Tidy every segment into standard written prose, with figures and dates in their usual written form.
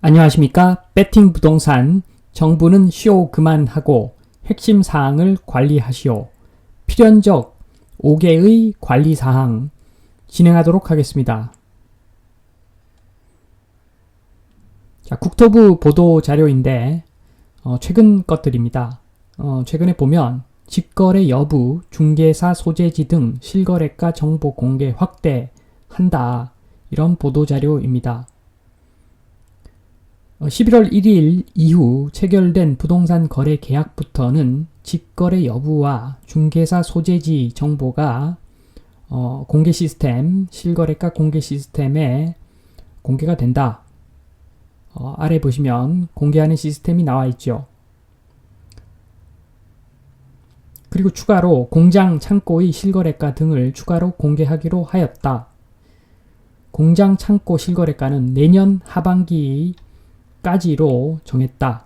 안녕하십니까? 배팅 부동산 정부는 쇼 그만하고 핵심 사항을 관리하시오. 필연적 5개의 관리 사항 진행하도록 하겠습니다. 자, 국토부 보도 자료인데 최근 것들입니다. 최근에 보면 직거래 여부, 중개사 소재지 등 실거래가 정보 공개 확대한다. 이런 보도 자료입니다. 11월 1일 이후 체결된 부동산 거래 계약부터는 직거래 여부와 중개사 소재지 정보가 공개 시스템, 실거래가 공개 시스템에 공개가 된다. 아래 보시면 공개하는 시스템이 나와 있죠. 그리고 추가로 공장, 창고의 실거래가 등을 추가로 공개하기로 하였다. 공장, 창고 실거래가는 내년 하반기까지로 정했다.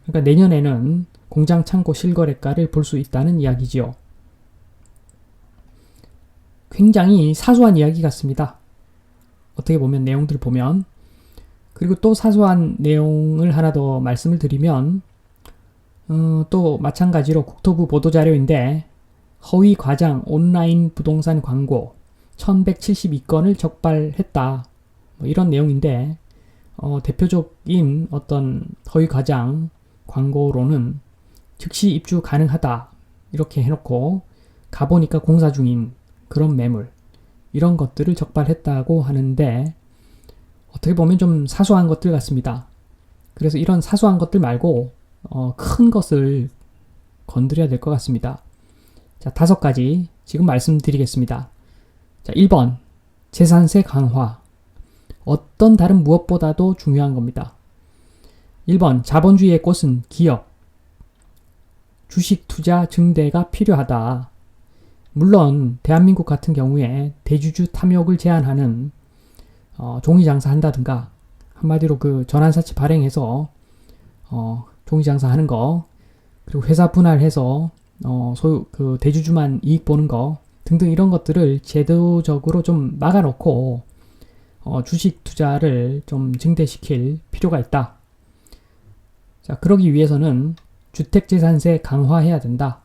그러니까 내년에는 공장, 창고 실거래가를 볼 수 있다는 이야기지요. 굉장히 사소한 이야기 같습니다. 어떻게 보면 내용들을 보면. 그리고 또 사소한 내용을 하나 더 말씀을 드리면 또 마찬가지로 국토부 보도자료인데 허위 과장 온라인 부동산 광고 1172건을 적발했다. 이런 내용인데 대표적인 어떤 허위 과장 광고로는 즉시 입주 가능하다 이렇게 해놓고 가보니까 공사 중인 그런 매물 이런 것들을 적발했다고 하는데 어떻게 보면 좀 사소한 것들 같습니다. 그래서 이런 사소한 것들 말고 큰 것을 건드려야 될 것 같습니다. 자, 5가지 지금 말씀드리겠습니다. 자, 1번 재산세 강화. 어떤 다른 무엇보다도 중요한 겁니다. 1번 자본주의의 꽃은 기업, 주식 투자 증대가 필요하다. 물론 대한민국 같은 경우에 대주주 탐욕을 제한하는 종이장사 한다든가 한마디로 그 전환사채 발행해서 종이장사 하는 거 그리고 회사 분할해서 소유 그 대주주만 이익 보는 거 등등 이런 것들을 제도적으로 좀 막아놓고 주식 투자를 좀 증대시킬 필요가 있다. 자, 그러기 위해서는 주택재산세 강화해야 된다.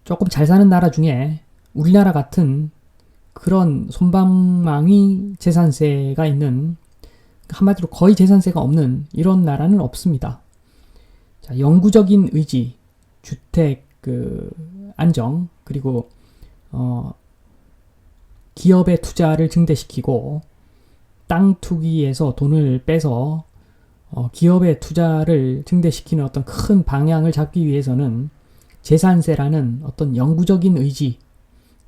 조금 잘 사는 나라 중에 우리나라 같은 그런 솜방망이 재산세가 있는 한마디로 거의 재산세가 없는 이런 나라는 없습니다. 자, 영구적인 의지, 주택 안정 그리고 기업의 투자를 증대시키고 땅 투기에서 돈을 빼서 기업의 투자를 증대시키는 어떤 큰 방향을 잡기 위해서는 재산세라는 어떤 영구적인 의지,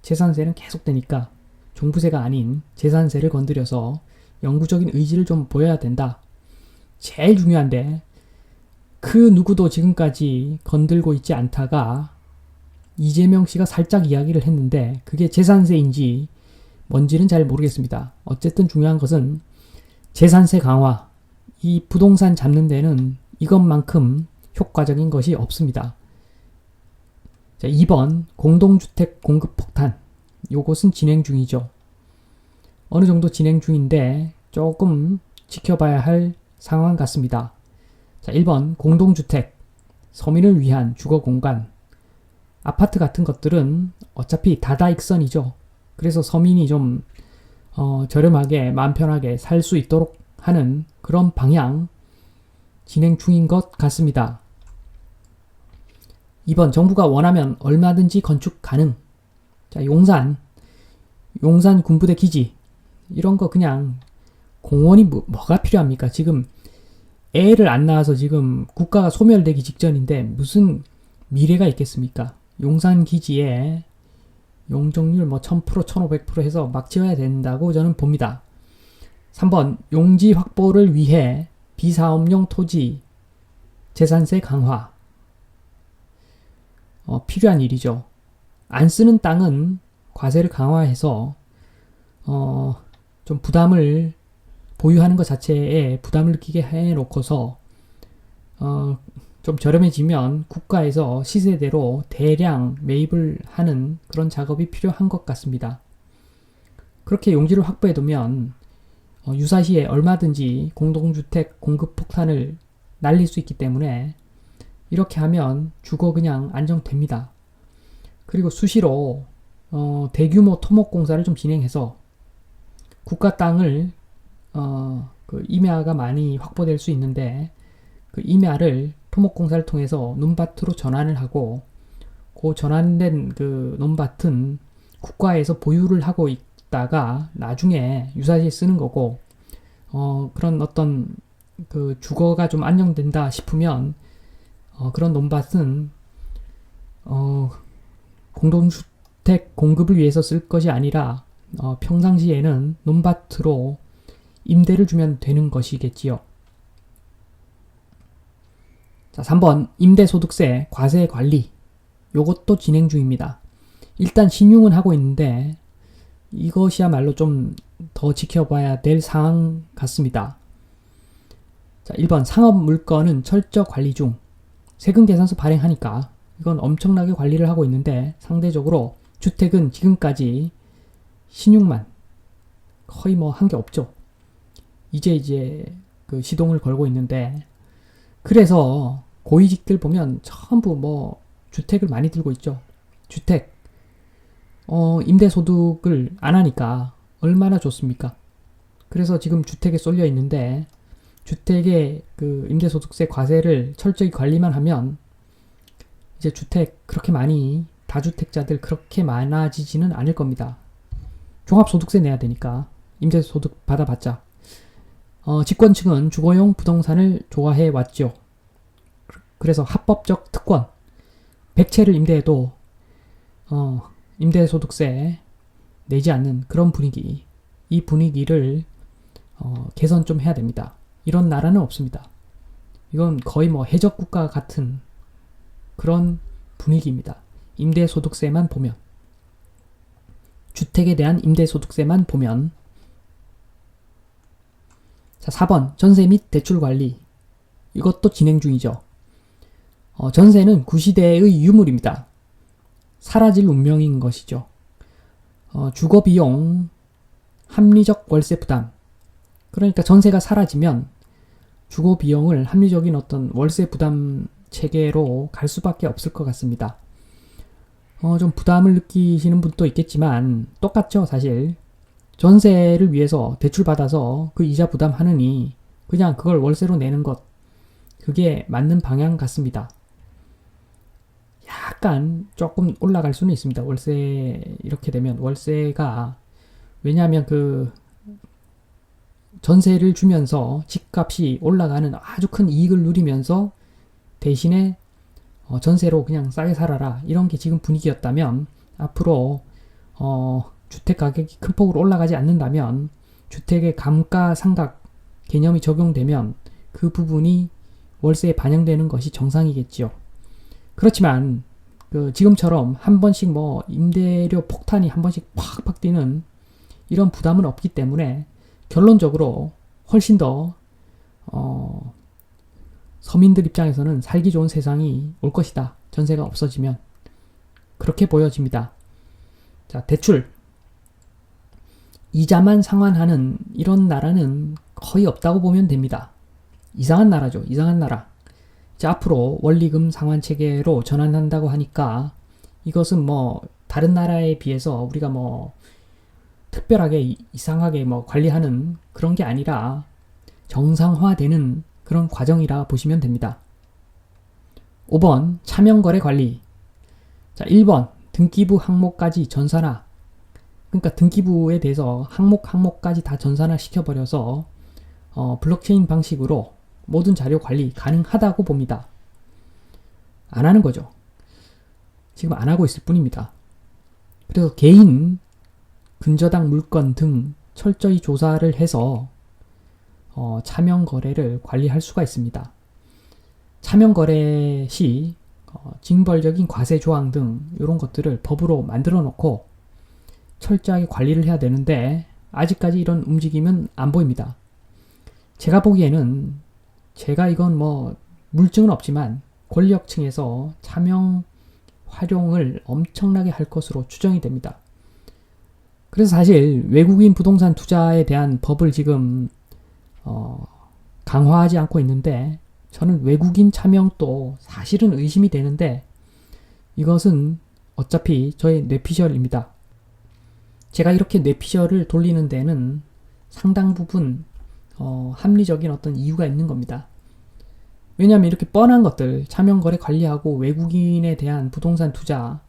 재산세는 계속되니까 종부세가 아닌 재산세를 건드려서 영구적인 의지를 좀 보여야 된다. 제일 중요한데 그 누구도 지금까지 건들고 있지 않다가 이재명 씨가 살짝 이야기를 했는데 그게 재산세인지 뭔지는 잘 모르겠습니다. 어쨌든 중요한 것은 재산세 강화, 이 부동산 잡는 데는 이것만큼 효과적인 것이 없습니다. 자, 2번 공동주택 공급 폭탄. 요것은 진행 중이죠. 어느 정도 진행 중인데 조금 지켜봐야 할 상황 같습니다. 자, 1번 공동주택, 서민을 위한 주거공간. 아파트 같은 것들은 어차피 다다익선이죠. 그래서 서민이 좀 저렴하게 마음 편하게 살 수 있도록 하는 그런 방향 진행 중인 것 같습니다. 2번 정부가 원하면 얼마든지 건축 가능. 자, 용산 군부대 기지 이런 거 그냥 공원이 뭐가 필요합니까? 지금 애를 안 낳아서 지금 국가가 소멸되기 직전인데 무슨 미래가 있겠습니까? 용산 기지에 용적률 1000%, 1500% 해서 막 지어야 된다고 저는 봅니다. 3번 용지 확보를 위해 비사업용 토지 재산세 강화. 필요한 일이죠. 안 쓰는 땅은 과세를 강화해서 좀 부담을 보유하는 것 자체에 부담을 느끼게 해놓고서 좀 저렴해지면 국가에서 시세대로 대량 매입을 하는 그런 작업이 필요한 것 같습니다. 그렇게 용지를 확보해두면 유사시에 얼마든지 공동주택 공급 폭탄을 날릴 수 있기 때문에 이렇게 하면 주거 그냥 안정됩니다. 그리고 수시로 대규모 토목공사를 좀 진행해서 국가 땅을 그 임야가 많이 확보될 수 있는데 그 임야를 토목공사를 통해서 논밭으로 전환을 하고 그 전환된 그 논밭은 국가에서 보유를 하고 있다가 나중에 유사시에 쓰는 거고 그런 어떤 그 주거가 좀 안정된다 싶으면 그런 논밭은 공동주택 공급을 위해서 쓸 것이 아니라 평상시에는 논밭으로 임대를 주면 되는 것이겠지요. 자, 3번 임대소득세 과세 관리. 요것도 진행 중입니다. 일단 신용은 하고 있는데 이것이야말로 좀 더 지켜봐야 될 상황 같습니다. 자, 1번 상업 물건은 철저 관리 중. 세금 계산서 발행하니까 이건 엄청나게 관리를 하고 있는데 상대적으로 주택은 지금까지 신용만 거의 뭐 한 게 없죠. 이제 그 시동을 걸고 있는데 그래서 고위직들 보면 전부 뭐 주택을 많이 들고 있죠. 주택 임대소득을 안 하니까 얼마나 좋습니까? 그래서 지금 주택에 쏠려 있는데 주택의 그 임대소득세 과세를 철저히 관리만 하면 이제 주택 그렇게 많이 다주택자들 그렇게 많아지지는 않을 겁니다. 종합소득세 내야 되니까 임대소득 받아봤자 집권층은 주거용 부동산을 좋아해 왔죠. 그래서 합법적 특권 100채를 임대해도 임대소득세 내지 않는 그런 분위기, 이 분위기를 개선 좀 해야 됩니다. 이런 나라는 없습니다. 이건 거의 뭐 해적국가 같은 그런 분위기입니다. 임대소득세만 보면, 주택에 대한 임대소득세만 보면. 자, 4번 전세 및 대출 관리. 이것도 진행 중이죠. 전세는 구시대의 유물입니다. 사라질 운명인 것이죠. 주거비용, 합리적 월세 부담. 그러니까 전세가 사라지면 주거비용을 합리적인 어떤 월세 부담 체계로 갈 수밖에 없을 것 같습니다. 좀 부담을 느끼시는 분도 있겠지만 똑같죠, 사실. 전세를 위해서 대출받아서 그 이자 부담하느니 그냥 그걸 월세로 내는 것, 그게 맞는 방향 같습니다. 약간 조금 올라갈 수는 있습니다. 월세 이렇게 되면 월세가, 왜냐하면 그 전세를 주면서 집값이 올라가는 아주 큰 이익을 누리면서 대신에 전세로 그냥 싸게 살아라, 이런 게 지금 분위기였다면 앞으로 주택 가격이 큰 폭으로 올라가지 않는다면 주택의 감가상각 개념이 적용되면 그 부분이 월세에 반영되는 것이 정상이겠지요. 그렇지만 지금처럼 한 번씩 뭐 임대료 폭탄이 한 번씩 팍팍 뛰는 이런 부담은 없기 때문에 결론적으로 훨씬 더 서민들 입장에서는 살기 좋은 세상이 올 것이다. 전세가 없어지면. 그렇게 보여집니다. 자, 대출. 이자만 상환하는 이런 나라는 거의 없다고 보면 됩니다. 이상한 나라죠. 이상한 나라. 자, 앞으로 원리금 상환 체계로 전환한다고 하니까 이것은 뭐 다른 나라에 비해서 우리가 뭐 특별하게 이상하게 뭐 관리하는 그런 게 아니라 정상화되는 그런 과정이라 보시면 됩니다. 5번 차명거래 관리. 자, 1번 등기부 항목까지 전산화. 그러니까 등기부에 대해서 항목까지 다 전산화 시켜버려서 블록체인 방식으로 모든 자료 관리 가능하다고 봅니다. 안 하는 거죠. 지금 안 하고 있을 뿐입니다. 그래서 개인 근저당 물건 등 철저히 조사를 해서 차명 거래를 관리할 수가 있습니다. 차명 거래 시 징벌적인 과세 조항 등 이런 것들을 법으로 만들어 놓고 철저하게 관리를 해야 되는데 아직까지 이런 움직임은 안 보입니다. 제가 보기에는, 제가 이건 뭐 물증은 없지만 권력층에서 차명 활용을 엄청나게 할 것으로 추정이 됩니다. 그래서 사실 외국인 부동산 투자에 대한 법을 지금 강화하지 않고 있는데 저는 외국인 차명도 사실은 의심이 되는데 이것은 어차피 저의 뇌피셜입니다. 제가 이렇게 뇌피셜을 돌리는 데는 상당 부분 합리적인 어떤 이유가 있는 겁니다. 왜냐하면 이렇게 뻔한 것들, 차명거래 관리하고 외국인에 대한 부동산 투자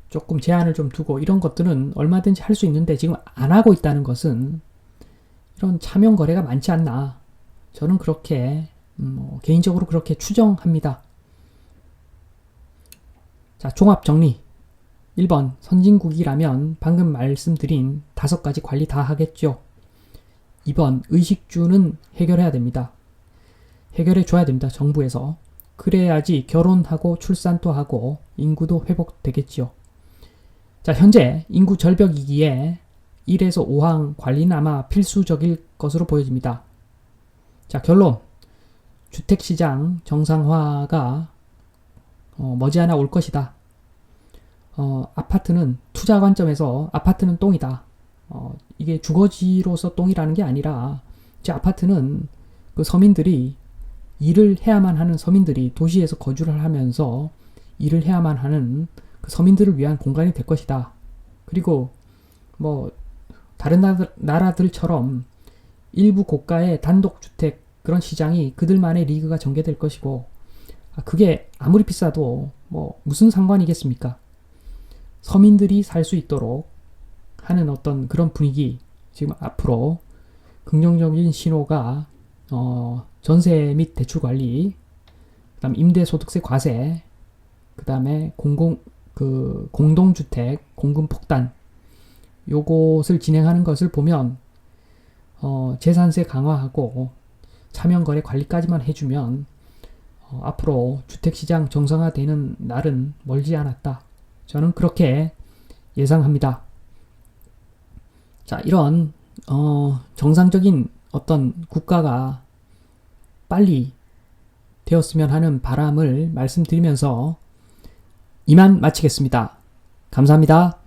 조금 제한을 좀 두고 이런 것들은 얼마든지 할 수 있는데 지금 안 하고 있다는 것은 이런 차명거래가 많지 않나, 저는 그렇게 개인적으로 그렇게 추정합니다. 자, 종합 정리. 1번, 선진국이라면 방금 말씀드린 5가지 관리 다 하겠죠. 2번, 의식주는 해결해야 됩니다. 해결해 줘야 됩니다. 정부에서. 그래야지 결혼하고 출산도 하고 인구도 회복되겠지요. 자, 현재 인구 절벽이기에 1에서 5항 관리는 아마 필수적일 것으로 보여집니다. 자, 결론. 주택시장 정상화가 머지않아 올 것이다. 아파트는 투자 관점에서 아파트는 똥이다. 이게 주거지로서 똥이라는 게 아니라 이제 아파트는 그 서민들이 일을 해야만 하는 서민들이 도시에서 거주를 하면서 일을 해야만 하는 그 서민들을 위한 공간이 될 것이다. 그리고 뭐 다른 나라들처럼 일부 고가의 단독주택 그런 시장이 그들만의 리그가 전개될 것이고, 그게 아무리 비싸도 뭐 무슨 상관이겠습니까? 서민들이 살 수 있도록 하는 어떤 그런 분위기, 지금 앞으로 긍정적인 신호가 전세 및 대출 관리, 그다음 임대소득세 과세, 그다음에 공동주택 공급 폭탄, 요것을 진행하는 것을 보면 재산세 강화하고 차명거래 관리까지만 해주면 앞으로 주택시장 정상화되는 날은 멀지 않았다. 저는 그렇게 예상합니다. 자, 이런 정상적인 어떤 국가가 빨리 되었으면 하는 바람을 말씀드리면서 이만 마치겠습니다. 감사합니다.